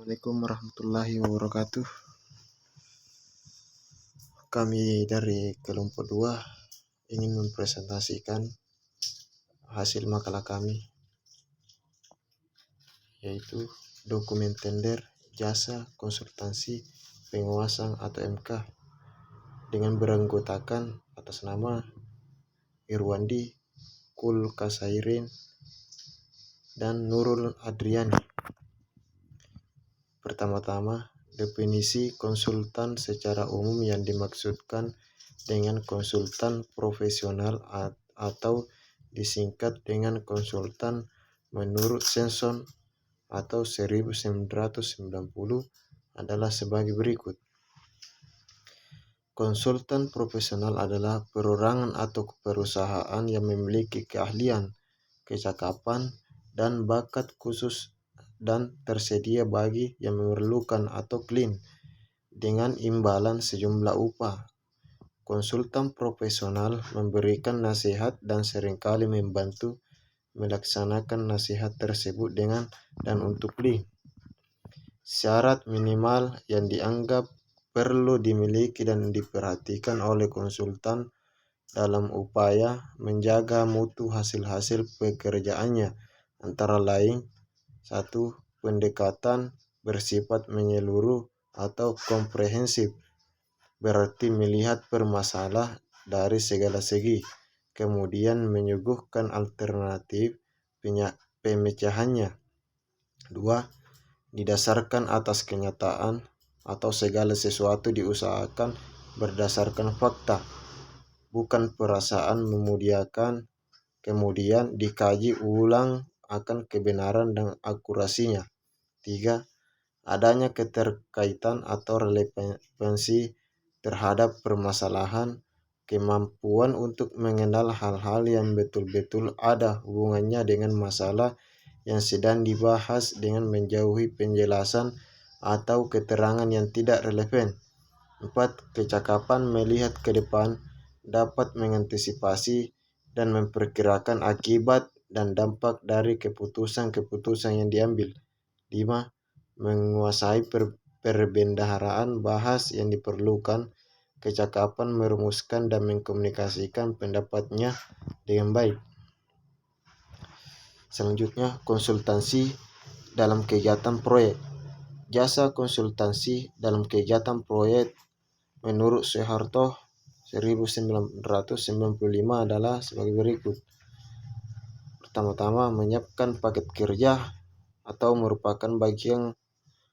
Assalamualaikum warahmatullahi wabarakatuh. Kami dari kelompok 2 ingin mempresentasikan hasil makalah kami, yaitu dokumen tender jasa konsultansi pengawasan atau MK dengan beranggotakan atas nama Irwandi Kul Kasairin dan Nurul Adriani. Pertama-tama, definisi konsultan secara umum yang dimaksudkan dengan konsultan profesional atau disingkat dengan konsultan menurut Senson atau 1990 adalah sebagai berikut. Konsultan profesional adalah perorangan atau perusahaan yang memiliki keahlian, kecakapan, dan bakat khusus dan tersedia bagi yang memerlukan atau klaim dengan imbalan sejumlah upah. Konsultan profesional memberikan nasihat dan seringkali membantu melaksanakan nasihat tersebut dengan dan untuk klaim. Syarat minimal yang dianggap perlu dimiliki dan diperhatikan oleh konsultan dalam upaya menjaga mutu hasil-hasil pekerjaannya antara lain: 1. Pendekatan bersifat menyeluruh atau komprehensif, berarti melihat permasalahan dari segala segi, kemudian menyuguhkan alternatif pemecahannya. 2. Didasarkan atas kenyataan atau segala sesuatu diusahakan berdasarkan fakta, bukan perasaan memudiakan, kemudian dikaji ulang akan kebenaran dan akurasinya. 3. Adanya keterkaitan atau relevansi terhadap permasalahan, kemampuan untuk mengenal hal-hal yang betul-betul ada hubungannya dengan masalah yang sedang dibahas dengan menjauhi penjelasan atau keterangan yang tidak relevan. 4. Kecakapan melihat ke depan, dapat mengantisipasi dan memperkirakan akibat dan dampak dari keputusan-keputusan yang diambil. 5. Menguasai perbendaharaan bahas yang diperlukan, kecakapan merumuskan dan mengkomunikasikan pendapatnya dengan baik. Selanjutnya, konsultansi dalam kegiatan proyek. Jasa konsultansi dalam kegiatan proyek menurut Soeharto 1995 adalah sebagai berikut. Pertama-tama, menyiapkan paket kerja atau merupakan bagian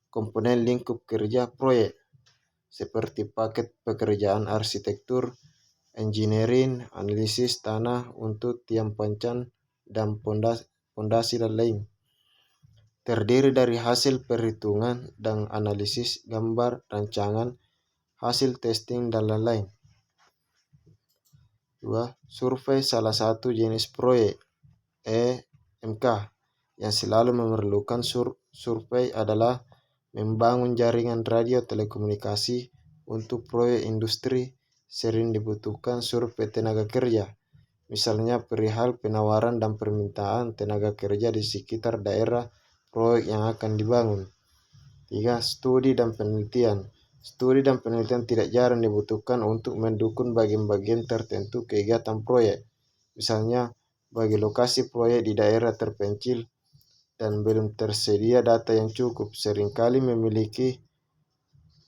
komponen lingkup kerja proyek, seperti paket pekerjaan arsitektur, engineering, analisis tanah untuk tiang panjang dan pondasi dan lain. Terdiri dari hasil perhitungan dan analisis gambar rancangan, hasil testing dan lain-lain. 2. Survei salah satu jenis proyek EMK yang selalu memerlukan survei adalah membangun jaringan radio telekomunikasi. Untuk proyek industri sering dibutuhkan survei tenaga kerja, misalnya perihal penawaran dan permintaan tenaga kerja di sekitar daerah proyek yang akan dibangun. 3. Studi dan penelitian. Studi dan penelitian tidak jarang dibutuhkan untuk mendukung bagian-bagian tertentu kegiatan proyek, misalnya bagi lokasi proyek di daerah terpencil dan belum tersedia data yang cukup. Seringkali memiliki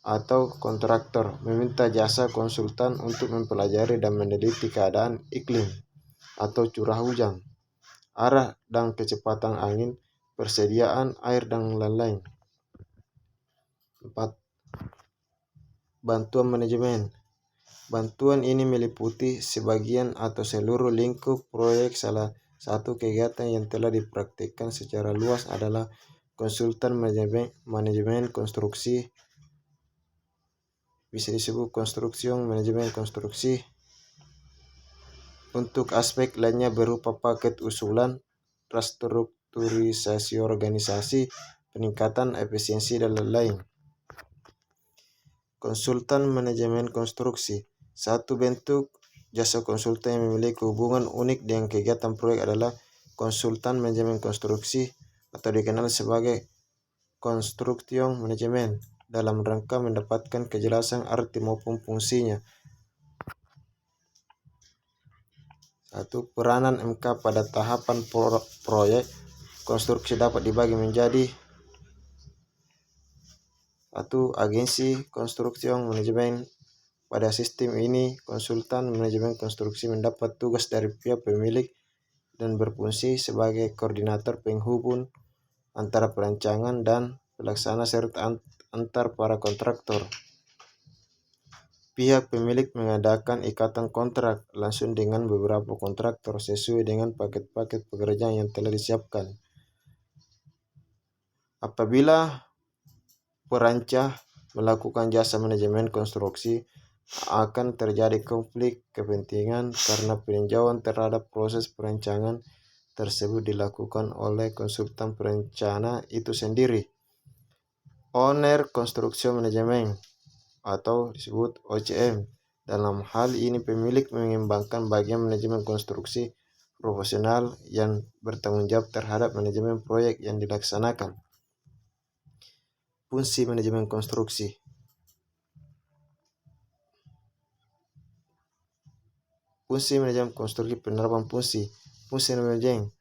atau kontraktor meminta jasa konsultan untuk mempelajari dan meneliti keadaan iklim atau curah hujan, arah dan kecepatan angin, persediaan air, dan lain-lain. 4. Bantuan manajemen. Bantuan ini meliputi sebagian atau seluruh lingkup proyek. Salah satu kegiatan yang telah dipraktikkan secara luas adalah konsultan manajemen konstruksi, bisa disebut manajemen konstruksi. Untuk aspek lainnya berupa paket usulan, restrukturisasi organisasi, peningkatan efisiensi, dan lain-lain. Konsultan manajemen konstruksi. Satu bentuk jasa konsultan yang memiliki hubungan unik dengan kegiatan proyek adalah konsultan manajemen konstruksi, atau dikenal sebagai Construction Management dalam rangka mendapatkan kejelasan arti maupun fungsinya. 1. Peranan MK pada tahapan proyek konstruksi dapat dibagi menjadi 1. Agensi Construction Management. Pada sistem ini, konsultan manajemen konstruksi mendapat tugas dari pihak pemilik dan berfungsi sebagai koordinator penghubung antara perancangan dan pelaksana serta antar para kontraktor. Pihak pemilik mengadakan ikatan kontrak langsung dengan beberapa kontraktor sesuai dengan paket-paket pekerjaan yang telah disiapkan. Apabila perancang melakukan jasa manajemen konstruksi, akan terjadi konflik kepentingan karena peninjauan terhadap proses perancangan tersebut dilakukan oleh konsultan perencana itu sendiri. Owner Construction Management atau disebut OCM. Dalam hal ini pemilik mengembangkan bagian manajemen konstruksi profesional yang bertanggung jawab terhadap manajemen proyek yang dilaksanakan. Fungsi manajemen konstruksi. Fungsi manajemen konstruksi penerapan fungsi. Fungsi manajemen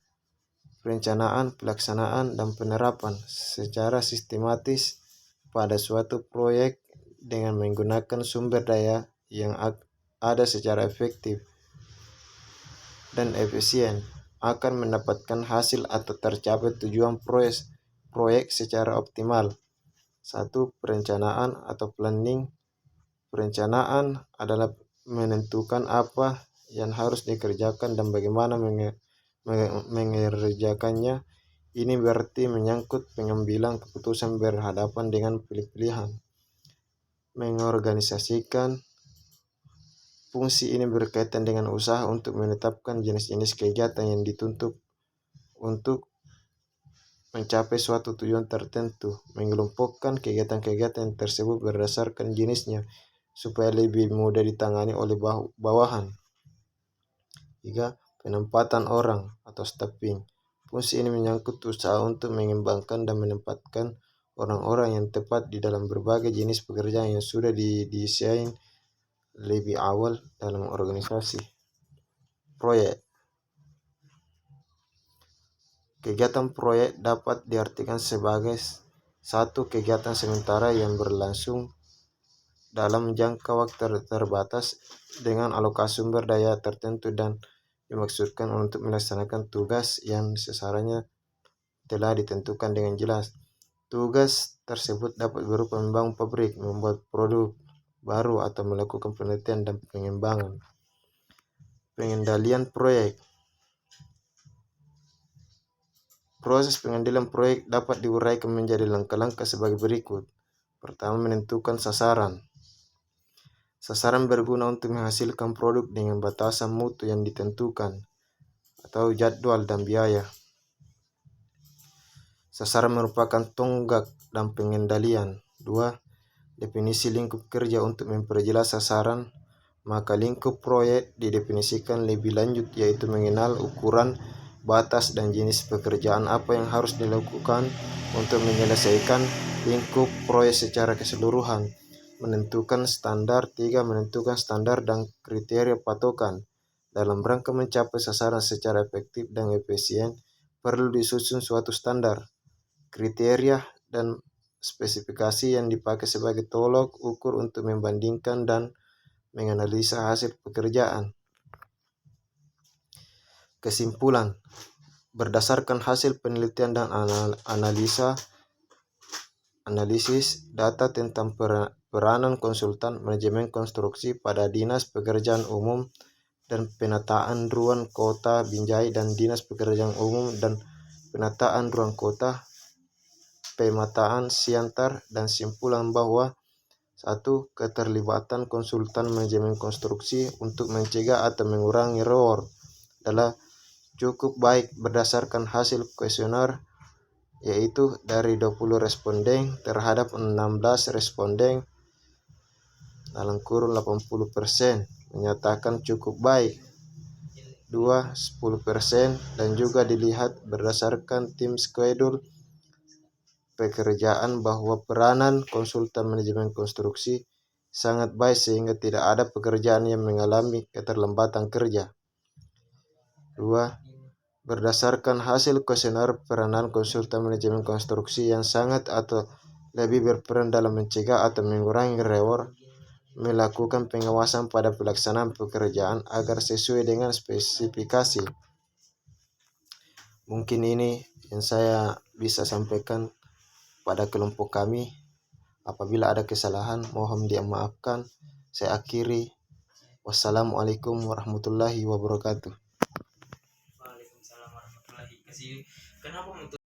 perencanaan, pelaksanaan, dan penerapan secara sistematis pada suatu proyek dengan menggunakan sumber daya yang ada secara efektif dan efisien akan mendapatkan hasil atau tercapai tujuan proyek secara optimal. 1. Perencanaan atau planning. Perencanaan adalah menentukan apa yang harus dikerjakan dan bagaimana mengerjakannya. Ini berarti menyangkut pengambilan keputusan berhadapan dengan pilihan. Mengorganisasikan. Fungsi ini berkaitan dengan usaha untuk menetapkan jenis-jenis kegiatan yang dituntut untuk mencapai suatu tujuan tertentu, mengelompokkan kegiatan-kegiatan tersebut berdasarkan jenisnya supaya lebih mudah ditangani oleh bawahan. 3. Penempatan orang atau staffing. Fungsi ini menyangkut usaha untuk mengembangkan dan menempatkan orang-orang yang tepat di dalam berbagai jenis pekerjaan yang sudah didesain lebih awal dalam organisasi. Proyek. Kegiatan proyek dapat diartikan sebagai satu kegiatan sementara yang berlangsung dalam jangka waktu terbatas dengan alokasi sumber daya tertentu dan dimaksudkan untuk melaksanakan tugas yang sasarannya telah ditentukan dengan jelas. Tugas tersebut dapat berupa membangun pabrik, membuat produk baru, atau melakukan penelitian dan pengembangan. Pengendalian proyek. Proses pengendalian proyek dapat diuraikan menjadi langkah-langkah sebagai berikut. Pertama, menentukan sasaran. Sasaran berguna untuk menghasilkan produk dengan batasan mutu yang ditentukan atau jadwal dan biaya. Sasaran merupakan tonggak dan pengendalian. 2. Definisi lingkup kerja untuk memperjelas sasaran. Maka lingkup proyek didefinisikan lebih lanjut, yaitu mengenal ukuran, batas, dan jenis pekerjaan apa yang harus dilakukan untuk menyelesaikan lingkup proyek secara keseluruhan. Menentukan standar. 3. Menentukan standar dan kriteria patokan. Dalam rangka mencapai sasaran secara efektif dan efisien, perlu disusun suatu standar, kriteria, dan spesifikasi yang dipakai sebagai tolok ukur untuk membandingkan dan menganalisa hasil pekerjaan. Kesimpulan. Berdasarkan hasil penelitian dan analisis data tentang peranan konsultan manajemen konstruksi pada Dinas Pekerjaan Umum dan Penataan Ruang Kota Binjai dan Dinas Pekerjaan Umum dan Penataan Ruang Kota Pemetaan Siantar, dan simpulan bahwa 1. Keterlibatan konsultan manajemen konstruksi untuk mencegah atau mengurangi error adalah cukup baik berdasarkan hasil kuesioner, yaitu dari 20 responden terhadap 16 responden dalam kurun 80% menyatakan cukup baik. 2. 10%, dan juga dilihat berdasarkan tim schedule pekerjaan bahwa peranan konsultan manajemen konstruksi sangat baik sehingga tidak ada pekerjaan yang mengalami keterlambatan kerja. 2. Berdasarkan hasil kuesioner peranan konsultan manajemen konstruksi yang sangat atau lebih berperan dalam mencegah atau mengurangi reward, melakukan pengawasan pada pelaksanaan pekerjaan agar sesuai dengan spesifikasi. Mungkin ini yang saya bisa sampaikan pada kelompok kami. Apabila ada kesalahan, mohon dimaafkan. Saya akhiri. Wassalamualaikum warahmatullahi wabarakatuh. Waalaikumsalam warahmatullahi wabarakatuh. Kenapa